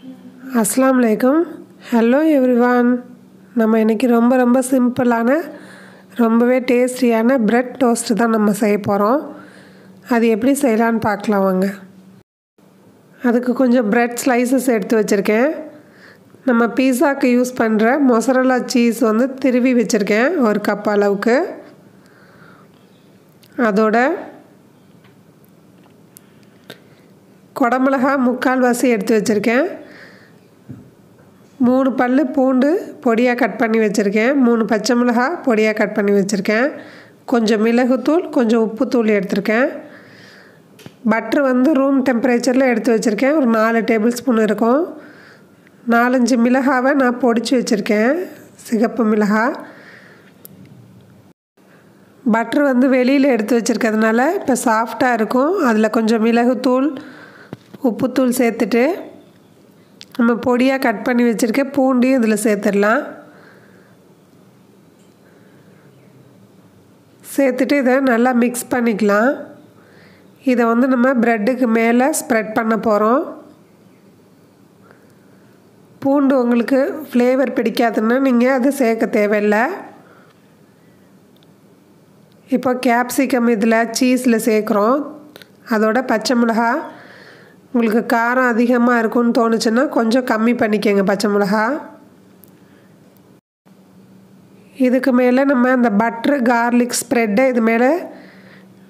अस्सलाम वालेकुम. Hello everyone. நம்ம இன்றைக்கி ரொம்ப சிம்பிளான ரொம்பவே டேஸ்டியான பிரெட் டோஸ்ட்டு தான் நம்ம செய்ய போகிறோம். அது எப்படி செய்யலான்னு பார்க்கலாம் வாங்க. அதுக்கு கொஞ்சம் பிரெட் ஸ்லைசஸ் எடுத்து வச்சுருக்கேன். நம்ம பீஸாவுக்கு யூஸ் பண்ணுற மொசரல்லா சீஸ் வந்து திருவி வச்சுருக்கேன் 1 கப் அளவுக்கு. அதோட குடமிளகா 3/4 வாசி எடுத்து வச்சுருக்கேன். 3 பல்லு பூண்டு பொடியாக கட் பண்ணி வச்சுருக்கேன். 3 பச்சை மிளகாய் பொடியாக கட் பண்ணி வச்சுருக்கேன். கொஞ்சம் மிளகுத்தூள், கொஞ்சம் உப்புத்தூள் எடுத்திருக்கேன். பட்ரு வந்து ரூம் டெம்பரேச்சரில் எடுத்து வச்சுருக்கேன். ஒரு 4 டேபிள் ஸ்பூன் இருக்கும். 4-5 மிளகாவை நான் பொடிச்சு வச்சுருக்கேன், சிகப்பு மிளகாய். பட்ரு வந்து வெளியில் எடுத்து வச்சுருக்கிறதுனால இப்போ சாஃப்டாக இருக்கும். அதில் கொஞ்சம் மிளகுத்தூள், உப்புத்தூள் சேர்த்துட்டு நம்ம பொடியாக கட் பண்ணி வச்சுருக்க பூண்டையும் இதில் சேர்த்துடலாம். சேர்த்துட்டு இதை நல்லா மிக்ஸ் பண்ணிக்கலாம். இதை வந்து நம்ம ப்ரெட்டுக்கு மேலே ஸ்ப்ரெட் பண்ண போகிறோம். பூண்டு உங்களுக்கு ஃப்ளேவர் பிடிக்காதுன்னா நீங்கள் அது சேர்க்க தேவையில்லை. இப்போ கேப்சிகம் இதில் சீஸில் சேர்க்குறோம். அதோட பச்சை மிளகாய் உங்களுக்கு காரம் அதிகமாக இருக்கும்னு தோணுச்சுன்னா கொஞ்சம் கம்மி பண்ணிக்கோங்க பச்சை மிளகாய். இதுக்கு மேலே நம்ம அந்த பட்ரு கார்லிக் ஸ்ப்ரெட்டை இது மேலே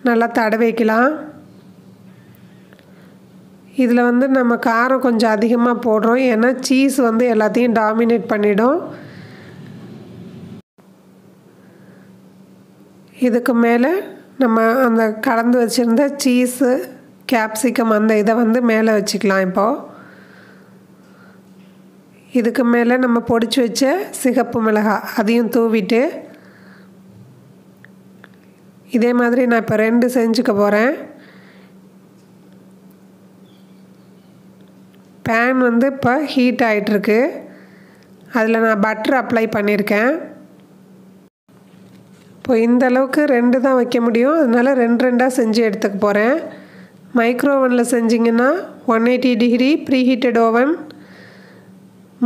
நல்லா தடவிக்கலாம். இதில் வந்து நம்ம காரம் கொஞ்சம் அதிகமாக போடுறோம், ஏன்னா சீஸ் வந்து எல்லாத்தையும் டாமினேட் பண்ணிடும். இதுக்கு மேலே நம்ம அந்த கலந்து வச்சுருந்த சீஸு, கேப்சிகம் அந்த இதை வந்து மேலே வச்சுக்கலாம். இப்போது இதுக்கு மேலே நம்ம பொடிச்சு வச்ச சிகப்பு மிளகாய் அதையும் தூவிட்டு இதே மாதிரி நான் இப்போ 2 செஞ்சுக்க போகிறேன். பேன் வந்து இப்போ ஹீட் ஆகிட்டுருக்கு. அதில் நான் பட்டர் அப்ளை பண்ணியிருக்கேன். இப்போ இந்த அளவுக்கு 2 தான் வைக்க முடியும், அதனால் 2 செஞ்சு எடுத்துக்க போகிறேன். மைக்ரோ ஓவனில் செஞ்சிங்கன்னா 180 டிகிரி ப்ரீஹீட்டட் ஓவன்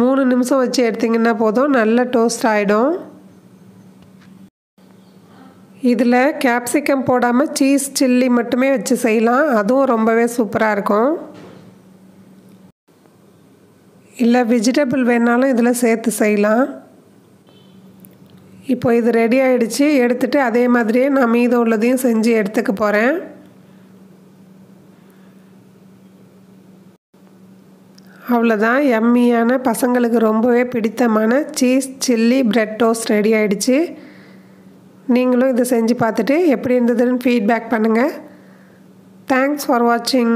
3 நிமிஷம் வச்சு எடுத்திங்கன்னா போதும், நல்ல டோஸ்ட் ஆகிடும். இதில் கேப்சிகம் போடாமல் சீஸ் சில்லி மட்டுமே வச்சு செய்யலாம், அதுவும் ரொம்பவே சூப்பராக இருக்கும். இல்லை வெஜிடபிள் வேணாலும் இதில் சேர்த்து செய்யலாம். இப்போ இது ரெடி ஆகிடுச்சு. எடுத்துகிட்டு அதே மாதிரியே நான் மீதம் உள்ளதையும் செஞ்சு எடுத்துக்க போகிறேன். அவ்வளோதான், யம்மியான பசங்களுக்கு ரொம்பவே பிடித்தமான cheese chilli bread toast ready ஆகிடுச்சு. நீங்களும் இதை செஞ்சு பார்த்துட்டு எப்படி இருந்ததுன்னு ஃபீட்பேக் பண்ணுங்கள். தேங்க்ஸ் ஃபார் வாட்சிங்.